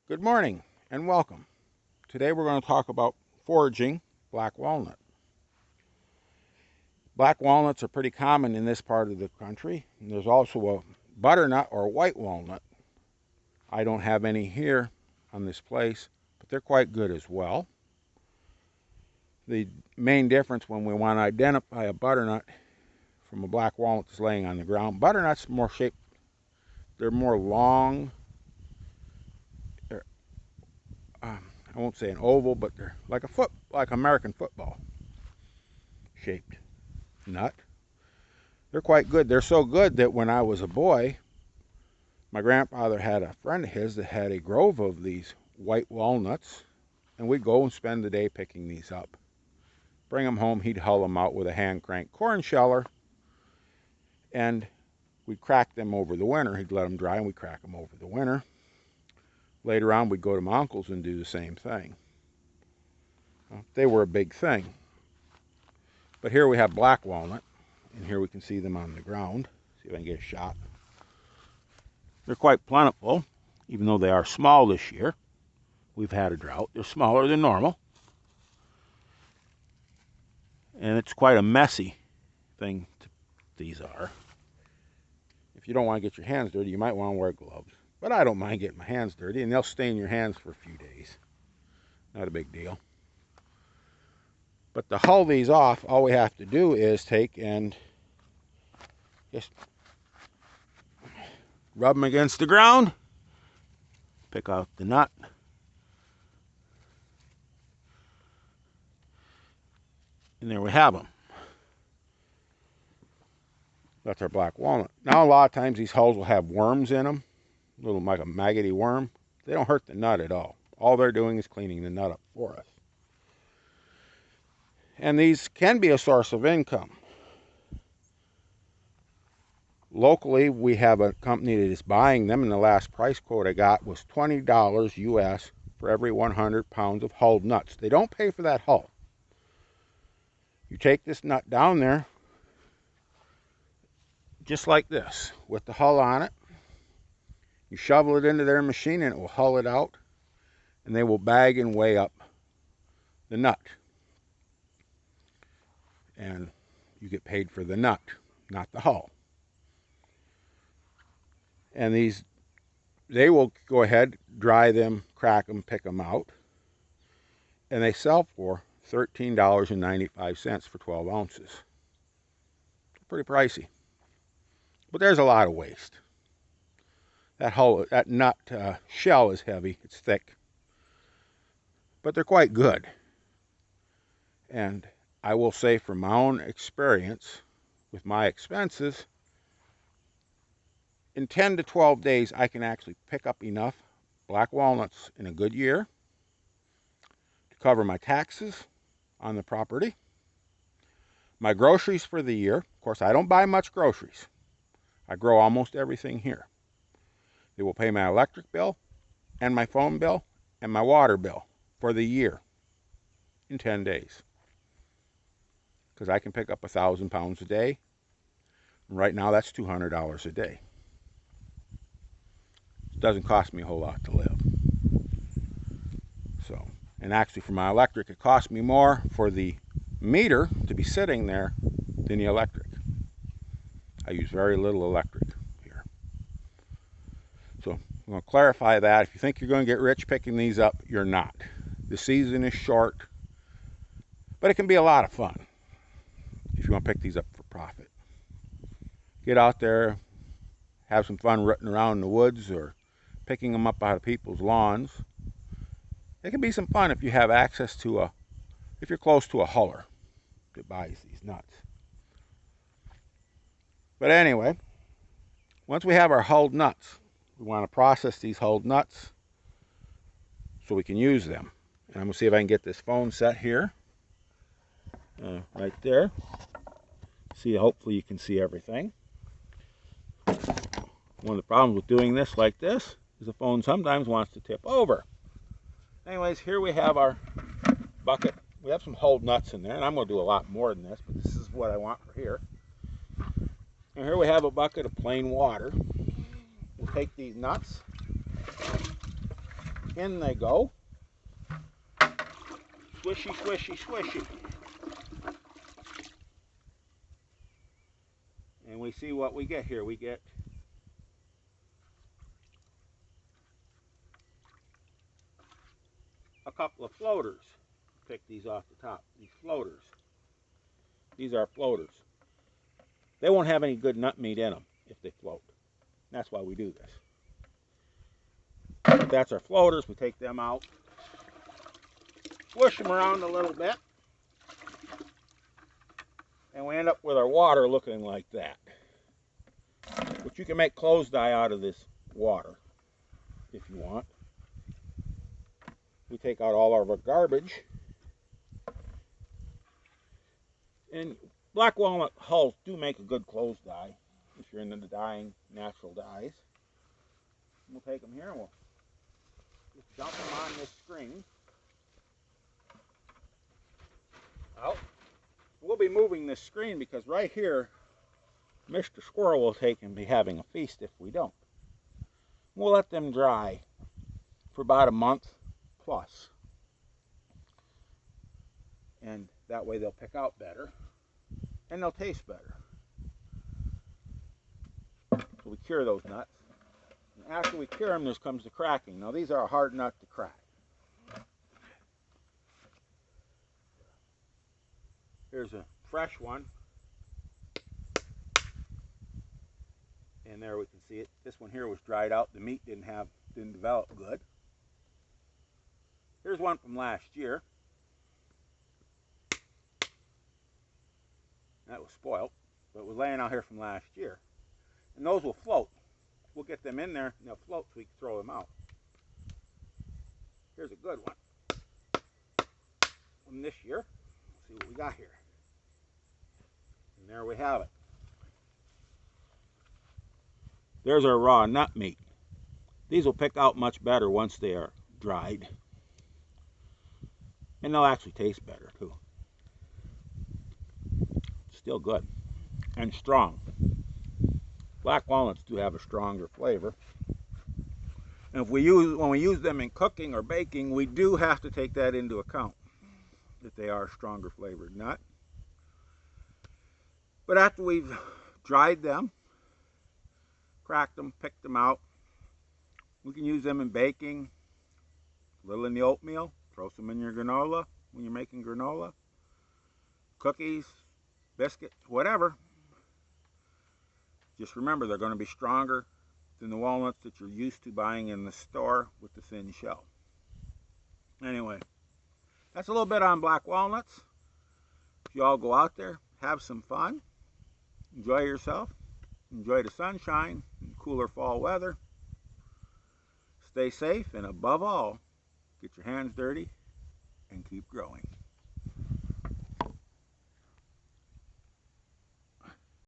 Good morning and welcome. Today we're going to talk about foraging black walnut. Black walnuts are pretty common in this part of the country. And there's also a butternut or white walnut. I don't have any here on this place, but they're quite good as well. The main difference when we want to identify a butternut from a black walnut that's laying on the ground, butternuts more shaped, they're more long. I won't say an oval, but they're like American football shaped nut. They're quite good. They're so good that when I was a boy, my grandfather had a friend of his that had a grove of these white walnuts, and we'd go and spend the day picking these up. Bring them home, he'd hull them out with a hand crank corn sheller, and we'd crack them over the winter. He'd let them dry, and we'd crack them over the winter. Later on, we'd go to my uncle's and do the same thing. They were a big thing. But here we have black walnut, and here we can see them on the ground. See if I can get a shot. They're quite plentiful, even though they are small this year. We've had a drought. They're smaller than normal. And it's quite a messy thing these are. If you don't want to get your hands dirty, you might want to wear gloves. But I don't mind getting my hands dirty, and they'll stain your hands for a few days. Not a big deal. But to hull these off, all we have to do is take and just rub them against the ground, pick out the nut, and there we have them. That's our black walnut. Now, a lot of times these hulls will have worms in them, little like a maggoty worm. They don't hurt the nut at all. All they're doing is cleaning the nut up for us. And these can be a source of income. Locally, we have a company that is buying them, and the last price quote I got was $20 US for every 100 pounds of hulled nuts. They don't pay for that hull. You take this nut down there, just like this, with the hull on it. You shovel it into their machine, and it will hull it out, and they will bag and weigh up the nut. And you get paid for the nut, not the hull. And these, they will go ahead, dry them, crack them, pick them out, and they sell for $13.95 for 12 ounces. Pretty pricey. But there's a lot of waste. That nut shell is heavy, it's thick, but they're quite good. And I will say from my own experience with my expenses, in 10 to 12 days, I can actually pick up enough black walnuts in a good year to cover my taxes on the property, my groceries for the year. Of course, I don't buy much groceries. I grow almost everything here. They will pay my electric bill and my phone bill and my water bill for the year in 10 days. Because I can pick up 1,000 pounds a day. Right now, that's $200 a day. It doesn't cost me a whole lot to live. So, and actually for my electric, it costs me more for the meter to be sitting there than the electric. I use very little electric here. So I'm going to clarify that. If you think you're going to get rich picking these up, you're not. The season is short, but it can be a lot of fun if you want to pick these up for profit. Get out there, have some fun rooting around in the woods or picking them up out of people's lawns. It can be some fun if you have access to if you're close to a huller that buys these nuts. But anyway, once we have our hulled nuts, we want to process these hulled nuts so we can use them. And I'm going to see if I can get this phone set here. Right there. See, hopefully you can see everything. One of the problems with doing this like this is the phone sometimes wants to tip over. Anyways, here we have our bucket. We have some hulled nuts in there, and I'm going to do a lot more than this, but this is what I want for here. And here we have a bucket of plain water. We'll take these nuts, In they go. Swishy, swishy, swishy. And we see what we get here. We get a couple of floaters. Pick these off the top. These floaters. These are floaters. They won't have any good nut meat in them if they float. That's why we do this. But that's our floaters. We take them out. Swish them around a little bit. And we end up with our water looking like that. But you can make clothes dye out of this water if you want. We take out all of our garbage. And black walnut hulls do make a good clothes dye if you're into dyeing natural dyes. We'll take them here and we'll just dump them on this screen. Well, we'll be moving this screen because right here, Mr. Squirrel will take and be having a feast if we don't. We'll let them dry for about a month plus. And that way they'll pick out better and they'll taste better. So we cure those nuts. And after we cure them, there comes the cracking. Now these are a hard nut to crack. Here's a fresh one. And there we can see it. This one here was dried out. The meat didn't develop good. Here's one from last year. That was spoiled, but it was laying out here from last year. And those will float. We'll get them in there and they'll float so we can throw them out. Here's a good one from this year. Let's see what we got here. And there we have it. There's our raw nut meat. These will pick out much better once they are dried. And they'll actually taste better too. Still good and strong. Black walnuts do have a stronger flavor. And when we use them in cooking or baking, we do have to take that into account, that they are a stronger flavored nut. But after we've dried them, cracked them, picked them out, we can use them in baking, a little in the oatmeal, throw some in your granola when you're making granola, cookies, biscuits, whatever. Just remember, they're going to be stronger than the walnuts that you're used to buying in the store with the thin shell. Anyway, that's a little bit on black walnuts. If you all go out there, have some fun, enjoy yourself, enjoy the sunshine and cooler fall weather. Stay safe, and above all, get your hands dirty and keep growing.